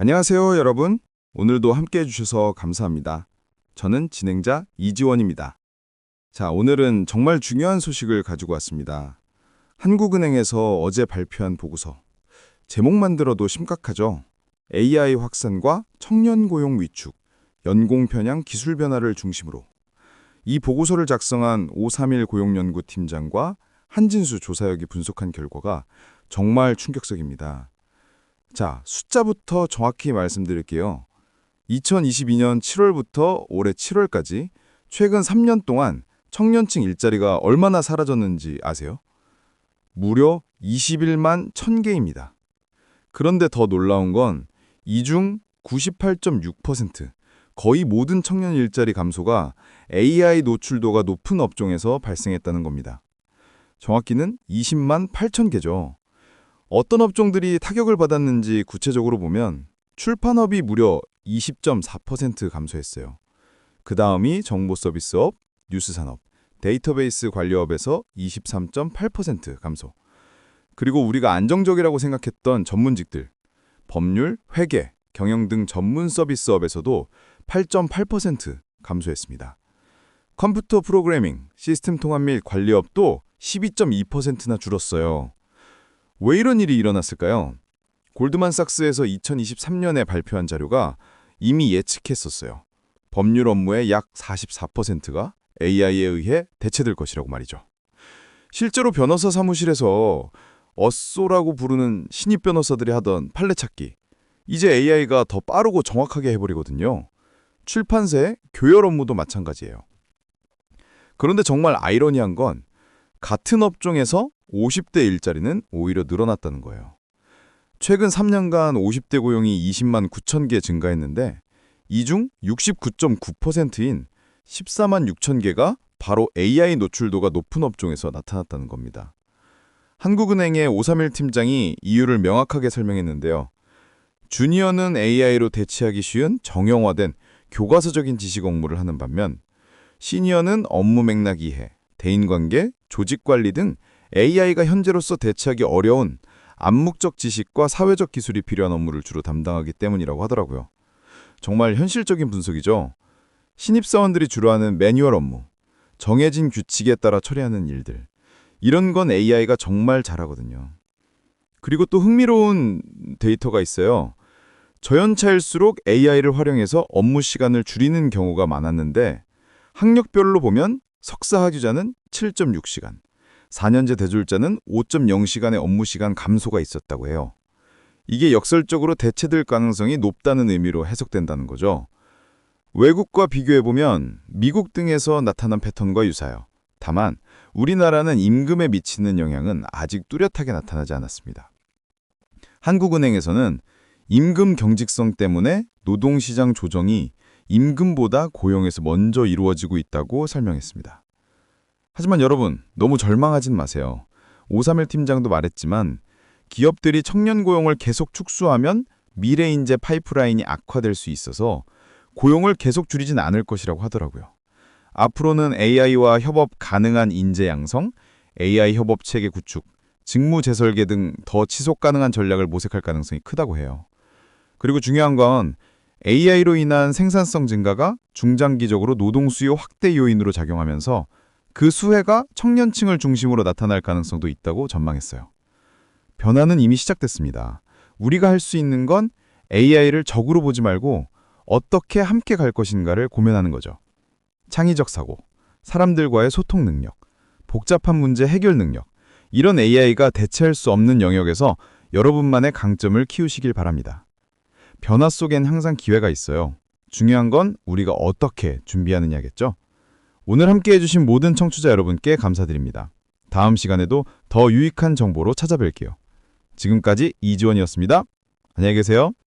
안녕하세요, 여러분. 오늘도 함께 해주셔서 감사합니다. 저는 진행자 이지원입니다. 자, 오늘은 정말 중요한 소식을 가지고 왔습니다. 한국은행에서 어제 발표한 보고서. 제목만 들어도 심각하죠? AI 확산과 청년 고용 위축, 연공 편향 기술 변화를 중심으로. 이 보고서를 작성한 531 고용연구팀장과 한진수 조사역이 분석한 결과가 정말 충격적입니다. 자, 숫자부터 정확히 말씀드릴게요. 2022년 7월부터 올해 7월까지 최근 3년 동안 청년층 일자리가 얼마나 사라졌는지 아세요? 무려 21만 1000개입니다. 그런데 더 놀라운 건 이 중 98.6%, 거의 모든 청년 일자리 감소가 AI 노출도가 높은 업종에서 발생했다는 겁니다. 정확히는 20만 8000개죠. 어떤 업종들이 타격을 받았는지 구체적으로 보면 출판업이 무려 20.4% 감소했어요. 그 다음이 정보서비스업, 뉴스산업, 데이터베이스 관리업에서 23.8% 감소. 그리고 우리가 안정적이라고 생각했던 전문직들, 법률, 회계, 경영 등 전문 서비스업에서도 8.8% 감소했습니다. 컴퓨터 프로그래밍, 시스템 통합 및 관리업도 12.2%나 줄었어요. 왜 이런 일이 일어났을까요? 골드만삭스에서 2023년에 발표한 자료가 이미 예측했었어요. 법률 업무의 약 44%가 AI에 의해 대체될 것이라고 말이죠. 실제로 변호사 사무실에서 어쏘라고 부르는 신입 변호사들이 하던 판례 찾기, 이제 AI가 더 빠르고 정확하게 해버리거든요. 출판사의 교열 업무도 마찬가지예요. 그런데 정말 아이러니한 건 같은 업종에서 50대 일자리는 오히려 늘어났다는 거예요. 최근 3년간 50대 고용이 20만 9천 개 증가했는데 이 중 69.9%인 14만 6천 개가 바로 AI 노출도가 높은 업종에서 나타났다는 겁니다. 한국은행의 531 팀장이 이유를 명확하게 설명했는데요. 주니어는 AI로 대체하기 쉬운 정형화된 교과서적인 지식 업무를 하는 반면 시니어는 업무 맥락 이해, 대인관계, 조직관리 등 AI가 현재로서 대체하기 어려운 암묵적 지식과 사회적 기술이 필요한 업무를 주로 담당하기 때문이라고 하더라고요. 정말 현실적인 분석이죠. 신입사원들이 주로 하는 매뉴얼 업무, 정해진 규칙에 따라 처리하는 일들. 이런 건 AI가 정말 잘하거든요. 그리고 또 흥미로운 데이터가 있어요. 저연차일수록 AI를 활용해서 업무 시간을 줄이는 경우가 많았는데 학력별로 보면 석사 학위자는 7.6시간, 4년제 대졸자는 5.0시간의 업무 시간 감소가 있었다고 해요. 이게 역설적으로 대체될 가능성이 높다는 의미로 해석된다는 거죠. 외국과 비교해보면 미국 등에서 나타난 패턴과 유사해요. 다만 우리나라는 임금에 미치는 영향은 아직 뚜렷하게 나타나지 않았습니다. 한국은행에서는 임금 경직성 때문에 노동시장 조정이 임금보다 고용에서 먼저 이루어지고 있다고 설명했습니다. 하지만 여러분, 너무 절망하진 마세요. 531 팀장도 말했지만 기업들이 청년 고용을 계속 축소하면 미래 인재 파이프라인이 악화될 수 있어서 고용을 계속 줄이진 않을 것이라고 하더라고요. 앞으로는 AI와 협업 가능한 인재 양성, AI 협업 체계 구축, 직무 재설계 등 더 지속 가능한 전략을 모색할 가능성이 크다고 해요. 그리고 중요한 건 AI로 인한 생산성 증가가 중장기적으로 노동 수요 확대 요인으로 작용하면서 그 수혜가 청년층을 중심으로 나타날 가능성도 있다고 전망했어요. 변화는 이미 시작됐습니다. 우리가 할 수 있는 건 AI를 적으로 보지 말고 어떻게 함께 갈 것인가를 고민하는 거죠. 창의적 사고, 사람들과의 소통 능력, 복잡한 문제 해결 능력, 이런 AI가 대체할 수 없는 영역에서 여러분만의 강점을 키우시길 바랍니다. 변화 속엔 항상 기회가 있어요. 중요한 건 우리가 어떻게 준비하느냐겠죠? 오늘 함께 해주신 모든 청취자 여러분께 감사드립니다. 다음 시간에도 더 유익한 정보로 찾아뵐게요. 지금까지 이지원이었습니다. 안녕히 계세요.